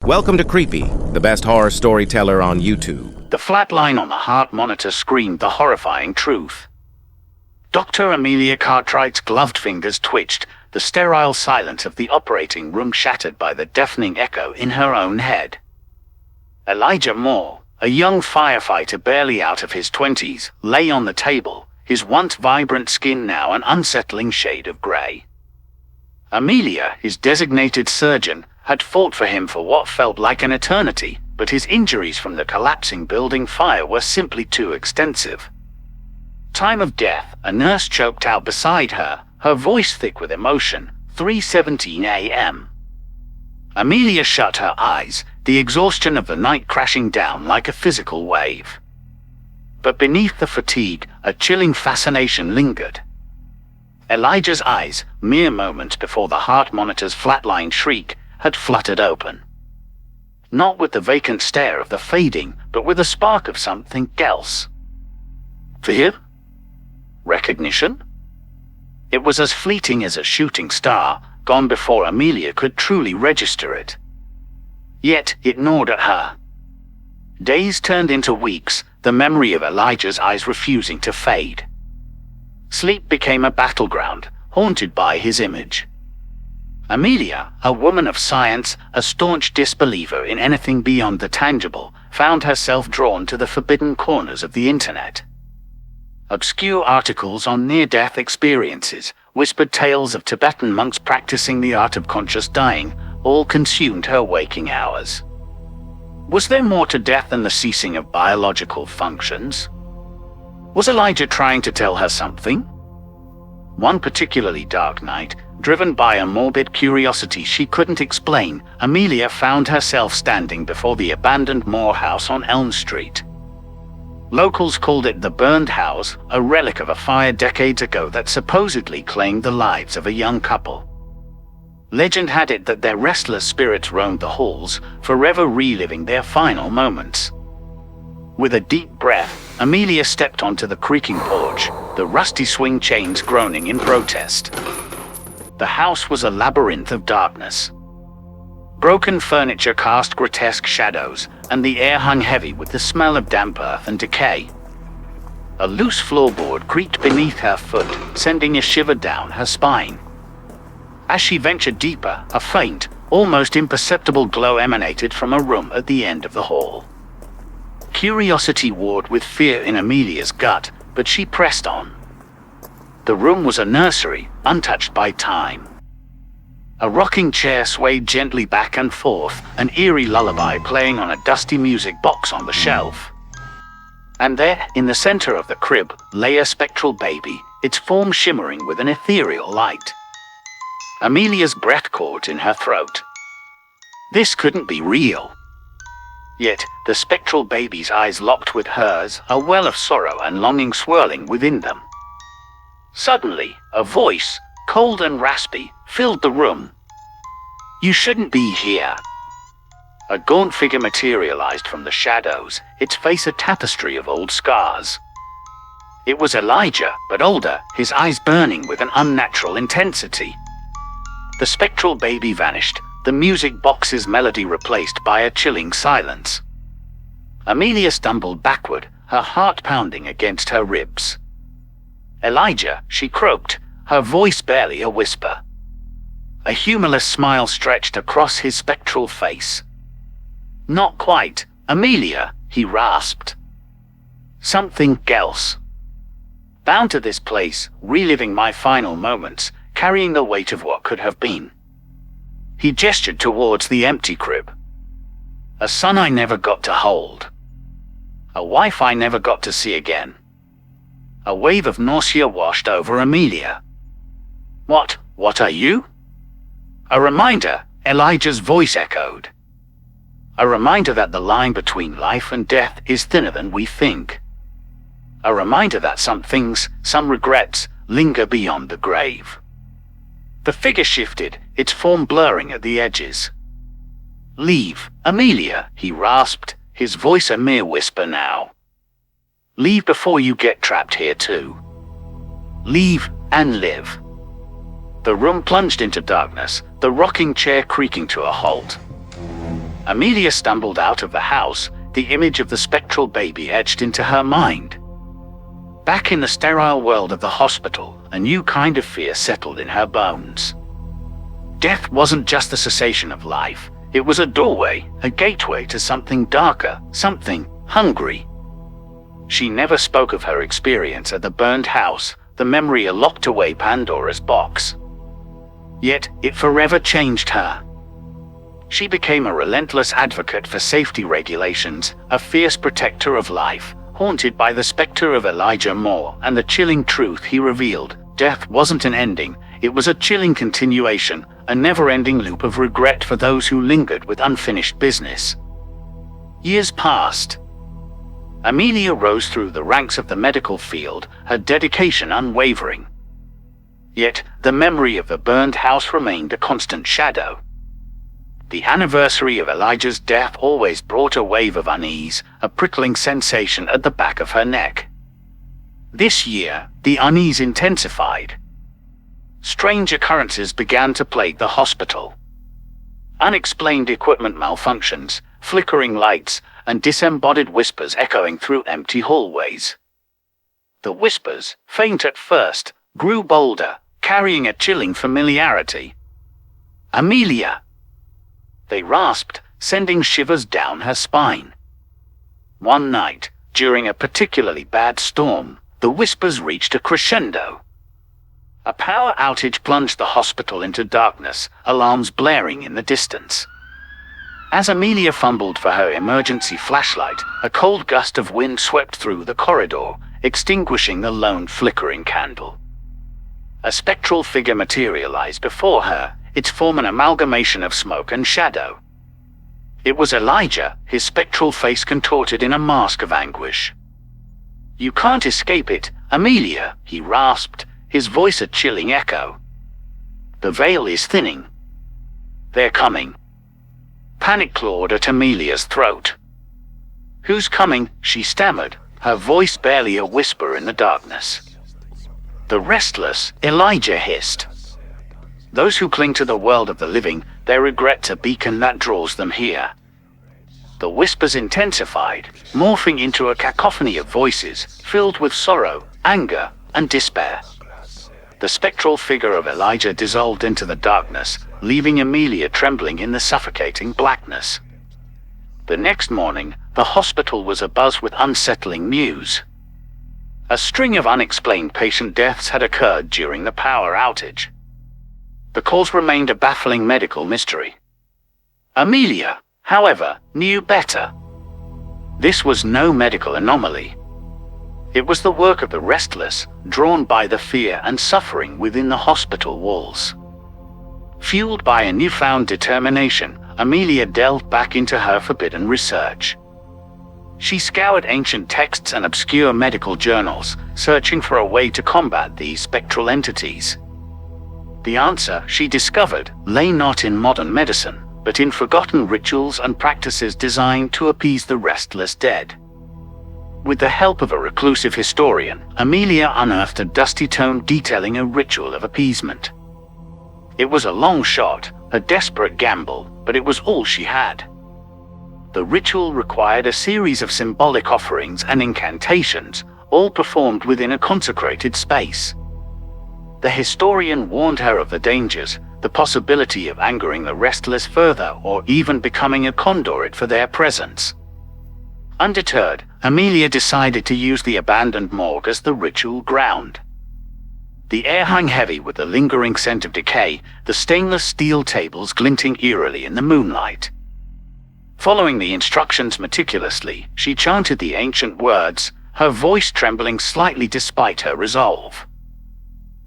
Welcome to Creepy, the best horror storyteller on YouTube. The flat line on the heart monitor screamed the horrifying truth. Dr. Amelia Cartwright's gloved fingers twitched, the sterile silence of the operating room shattered by the deafening echo in her own head. Elijah Moore, a young firefighter barely out of his 20s, lay on the table, his once vibrant skin now an unsettling shade of grey. Amelia, his designated surgeon, had fought for him for what felt like an eternity, but his injuries from the collapsing building fire were simply too extensive. Time of death, a nurse choked out beside her, her voice thick with emotion, 3:17 a.m. Amelia shut her eyes, the exhaustion of the night crashing down like a physical wave. But beneath the fatigue, a chilling fascination lingered. Elijah's eyes, mere moments before the heart monitor's flatline shriek, had fluttered open. Not with the vacant stare of the fading, but with a spark of something else. Fear? Recognition? It was as fleeting as a shooting star, gone before Amelia could truly register it. Yet it gnawed at her. Days turned into weeks, the memory of Elijah's eyes refusing to fade. Sleep became a battleground, haunted by his image. Amelia, a woman of science, a staunch disbeliever in anything beyond the tangible, found herself drawn to the forbidden corners of the internet. Obscure articles on near-death experiences, whispered tales of Tibetan monks practicing the art of conscious dying, all consumed her waking hours. Was there more to death than the ceasing of biological functions? Was Elijah trying to tell her something? One particularly dark night, driven by a morbid curiosity she couldn't explain, Amelia found herself standing before the abandoned Moore house on Elm Street. Locals called it the burned house, a relic of a fire decades ago that supposedly claimed the lives of a young couple. Legend had it that their restless spirits roamed the halls, forever reliving their final moments. With a deep breath, Amelia stepped onto the creaking porch, the rusty swing chains groaning in protest. The house was a labyrinth of darkness. Broken furniture cast grotesque shadows, and the air hung heavy with the smell of damp earth and decay. A loose floorboard creaked beneath her foot, sending a shiver down her spine. As she ventured deeper, a faint, almost imperceptible glow emanated from a room at the end of the hall. Curiosity warred with fear in Amelia's gut, but she pressed on. The room was a nursery, untouched by time. A rocking chair swayed gently back and forth, an eerie lullaby playing on a dusty music box on the shelf. And there, in the center of the crib, lay a spectral baby, its form shimmering with an ethereal light. Amelia's breath caught in her throat. This couldn't be real. Yet, the spectral baby's eyes locked with hers, a well of sorrow and longing swirling within them. Suddenly, a voice, cold and raspy, filled the room. "You shouldn't be here." A gaunt figure materialized from the shadows, its face a tapestry of old scars. It was Elijah, but older, his eyes burning with an unnatural intensity. The spectral baby vanished, the music box's melody replaced by a chilling silence. Amelia stumbled backward, her heart pounding against her ribs. "Elijah," she croaked, her voice barely a whisper. A humorless smile stretched across his spectral face. "Not quite, Amelia," he rasped. "Something else. Bound to this place, reliving my final moments, carrying the weight of what could have been." He gestured towards the empty crib. "A son I never got to hold. A wife I never got to see again." A wave of nausea washed over Amelia. What are you?" "A reminder," Elijah's voice echoed. "A reminder that the line between life and death is thinner than we think. A reminder that some things, some regrets, linger beyond the grave." The figure shifted, its form blurring at the edges. "Leave, Amelia," he rasped, his voice a mere whisper now. "Leave before you get trapped here too. Leave and live." The room plunged into darkness, the rocking chair creaking to a halt. Amelia stumbled out of the house, the image of the spectral baby etched into her mind. Back in the sterile world of the hospital, a new kind of fear settled in her bones. Death wasn't just the cessation of life, it was a doorway, a gateway to something darker, something hungry. She never spoke of her experience at the burned house, the memory a locked-away Pandora's box. Yet, it forever changed her. She became a relentless advocate for safety regulations, a fierce protector of life, haunted by the specter of Elijah Moore and the chilling truth he revealed. Death wasn't an ending, it was a chilling continuation, a never-ending loop of regret for those who lingered with unfinished business. Years passed. Amelia rose through the ranks of the medical field, her dedication unwavering. Yet, the memory of the burned house remained a constant shadow. The anniversary of Elijah's death always brought a wave of unease, a prickling sensation at the back of her neck. This year, the unease intensified. Strange occurrences began to plague the hospital. Unexplained equipment malfunctions, flickering lights, and disembodied whispers echoing through empty hallways. The whispers, faint at first, grew bolder, carrying a chilling familiarity. "Amelia!" They rasped, sending shivers down her spine. One night, during a particularly bad storm, the whispers reached a crescendo. A power outage plunged the hospital into darkness, alarms blaring in the distance. As Amelia fumbled for her emergency flashlight, a cold gust of wind swept through the corridor, extinguishing the lone flickering candle. A spectral figure materialized before her, its form an amalgamation of smoke and shadow. It was Elijah, his spectral face contorted in a mask of anguish. "You can't escape it, Amelia," he rasped, his voice a chilling echo. "The veil is thinning. They're coming." Panic clawed at Amelia's throat. "Who's coming?" she stammered, her voice barely a whisper in the darkness. "The restless," Elijah hissed. "Those who cling to the world of the living, they regret a beacon that draws them here." The whispers intensified, morphing into a cacophony of voices, filled with sorrow, anger, and despair. The spectral figure of Elijah dissolved into the darkness, leaving Amelia trembling in the suffocating blackness. The next morning, the hospital was abuzz with unsettling news. A string of unexplained patient deaths had occurred during the power outage. The cause remained a baffling medical mystery. Amelia, however, knew better. This was no medical anomaly. It was the work of the restless, drawn by the fear and suffering within the hospital walls. Fueled by a newfound determination, Amelia delved back into her forbidden research. She scoured ancient texts and obscure medical journals, searching for a way to combat these spectral entities. The answer, she discovered, lay not in modern medicine, but in forgotten rituals and practices designed to appease the restless dead. With the help of a reclusive historian, Amelia unearthed a dusty tome detailing a ritual of appeasement. It was a long shot, a desperate gamble, but it was all she had. The ritual required a series of symbolic offerings and incantations, all performed within a consecrated space. The historian warned her of the dangers, the possibility of angering the restless further or even becoming a conduit for their presence. Undeterred, Amelia decided to use the abandoned morgue as the ritual ground. The air hung heavy with the lingering scent of decay, the stainless steel tables glinting eerily in the moonlight. Following the instructions meticulously, she chanted the ancient words, her voice trembling slightly despite her resolve.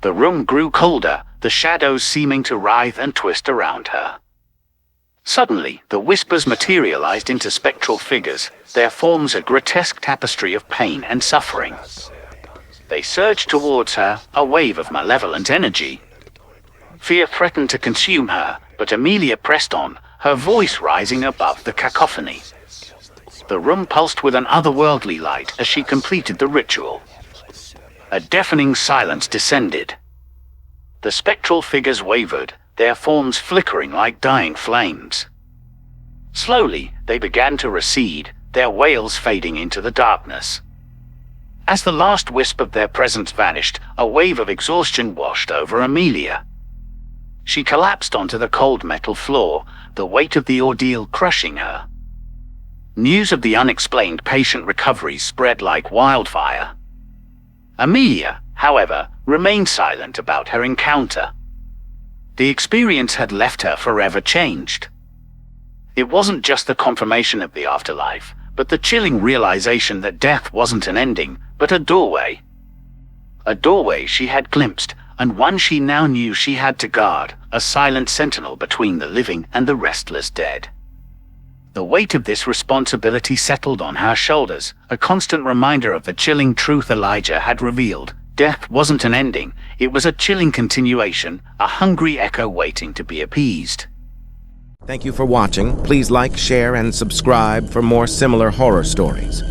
The room grew colder, the shadows seeming to writhe and twist around her. Suddenly, the whispers materialized into spectral figures, their forms a grotesque tapestry of pain and suffering. They surged towards her, a wave of malevolent energy. Fear threatened to consume her, but Amelia pressed on, her voice rising above the cacophony. The room pulsed with an otherworldly light as she completed the ritual. A deafening silence descended. The spectral figures wavered, their forms flickering like dying flames. Slowly, they began to recede, their wails fading into the darkness. As the last wisp of their presence vanished, a wave of exhaustion washed over Amelia. She collapsed onto the cold metal floor, the weight of the ordeal crushing her. News of the unexplained patient recovery spread like wildfire. Amelia, however, remained silent about her encounter. The experience had left her forever changed. It wasn't just the confirmation of the afterlife, but the chilling realization that death wasn't an ending, but a doorway. A doorway she had glimpsed, and one she now knew she had to guard, a silent sentinel between the living and the restless dead. The weight of this responsibility settled on her shoulders, a constant reminder of the chilling truth Elijah had revealed. Death wasn't an ending, it was a chilling continuation, a hungry echo waiting to be appeased. Thank you for watching. Please like, share, and subscribe for more similar horror stories.